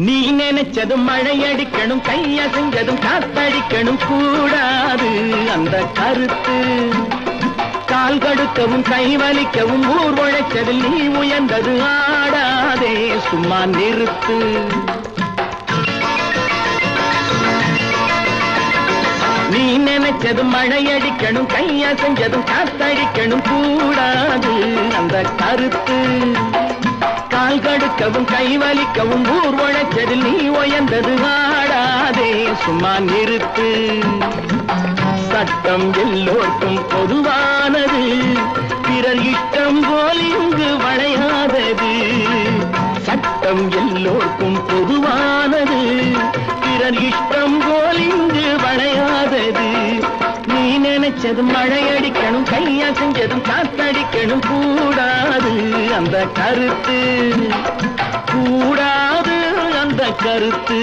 நீ நினைச்சதும் மழையடிக்கணும், கையசைஞ்சதும் காத்தடிக்கணும் கூடாது அந்த கருத்து. கால் கடுக்கவும் கை வலிக்கவும் ஊர் உழைச்சதில் நீ உயர்ந்தது ஆடாதே, சும்மா நிறுத்து. நீ நினைச்சதும் மழையடிக்கணும், கையசைஞ்சதும் காத்தடிக்கணும் கூடாது அந்த கருத்து. கால் கடுக்கவும் கை வலிக்கவும் ஊர் உழைச்சதில் நீ உயர்ந்தது ஆடாதே, சும்மா நிறுத்து. சட்டம் எல்லோருக்கும் பொதுவானது, பிறர் இஷ்டம் போல் இங்கு வளையாதது. சட்டம் எல்லோருக்கும் பொதுவானது, பிறர் இஷ்டம் போல் இங்கு வளையாதது. நீ நினைச்சதும் மழையடிக்கணும், கையசைஞ்சதும் காத்தடிக்கணும் கூடாது அந்த கருத்து. கூடாது அந்த கருத்து.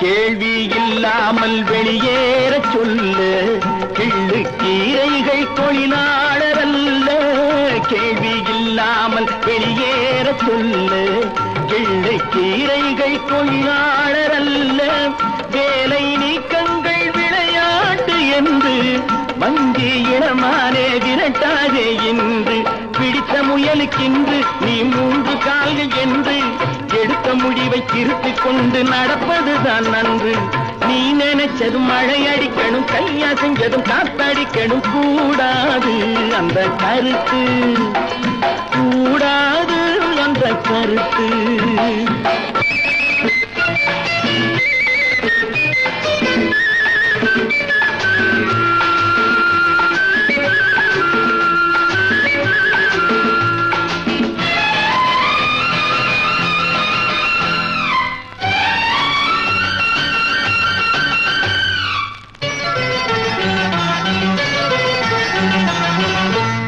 கேள்வி இல்லாமல் வெளியேற சொல்லு, கிள்ளு கீரைகள் தொழிலாளர் அல்ல. கேள்வி இல்லாமல் வெளியேற சொல்லு, கிள்ளு கீரைகள் தொழிலாளர் அல்ல. வேலை நீக்கங்கள் விளையாட்டு என்று வங்கி இளமானே விரட்டாதே என்று. பிடித்த முயலுக்கென்று நீ 3 கால்கள் என்று எடுத்த முடிவை திருத்திக் கொண்டு நடப்பதுதான் நன்று. நீ நினைச்சதும் மழையடிக்கணும், கையசைஞ்சதும் காத்தடிக்கணும் கூடாது அந்த கருத்து. கூடாது அந்த கருத்து.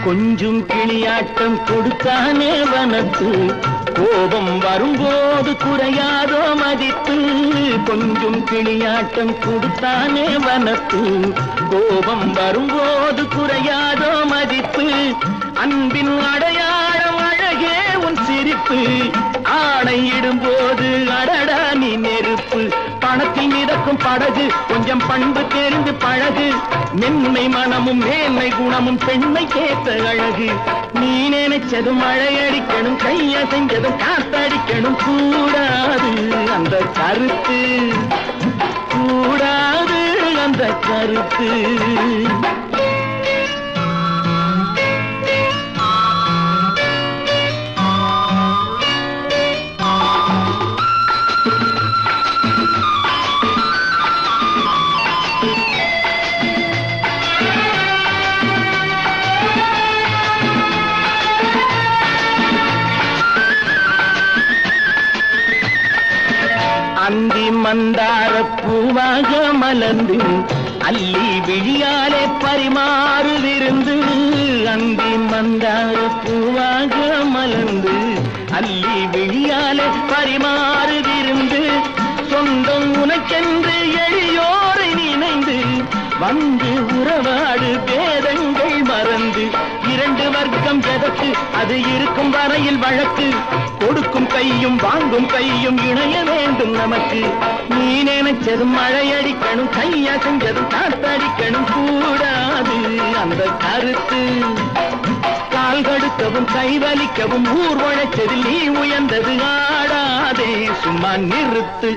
கொஞ்சம் கிளியாட்டம் கொடுத்தானே வனத்து, கோபம் வரும்போது குறையாதோ மதிப்பு. கொஞ்சம் கிளியாட்டம் கொடுத்தானே வனத்து, கோபம் வரும்போது குறையாதோ மதிப்பு. அன்பின் அடையாளம் அழகே உன் சிரிப்பு, ஆணையிடும்போது அடடா நீ நெருப்பு. பணத்தில் மிதக்கும் படகு கொஞ்சம் பண்பு தெரிந்து பழகு, மென்மை மனமும் மேன்மை குணமும் பெண்மை கேட்ட அழகு. நீ நினைச்சதும் மழையடிக்கணும், கையசைஞ்சதும் காத்தடிக்கணும் கூடாது அந்த கருத்து. கூடாது அந்த கருத்து. அந்தி மந்தார பூவாக மலர்ந்து அல்லி விழியாலே பரிமாறு விருந்து. அந்தி மந்தார பூவாக மலர்ந்து அல்லி விழியாலே பரிமாறு விருந்து. சொந்தம் உனக்கென்று எளியோரை நினைந்து வந்து உறவாடு பேதங்கள் மறந்து. 2 வர்க்கம் எதற்கு, அது இருக்கும் வரையில் வழக்கு. கொடுக்கும் கையும் வாங்கும் கையும் இணைய வேண்டும் நமக்கு. நீ நினைச்சதும் மழையடிக்கணும், கையசைஞ்சதும் காத்தடிக்கணும் கூடாது அந்த கருத்து. கால் கடுக்கவும் கை வலிக்கவும் ஊர் உழைச்சதில் நீ உயர்ந்தது ஆடாதே, சும்மா நிறுத்து.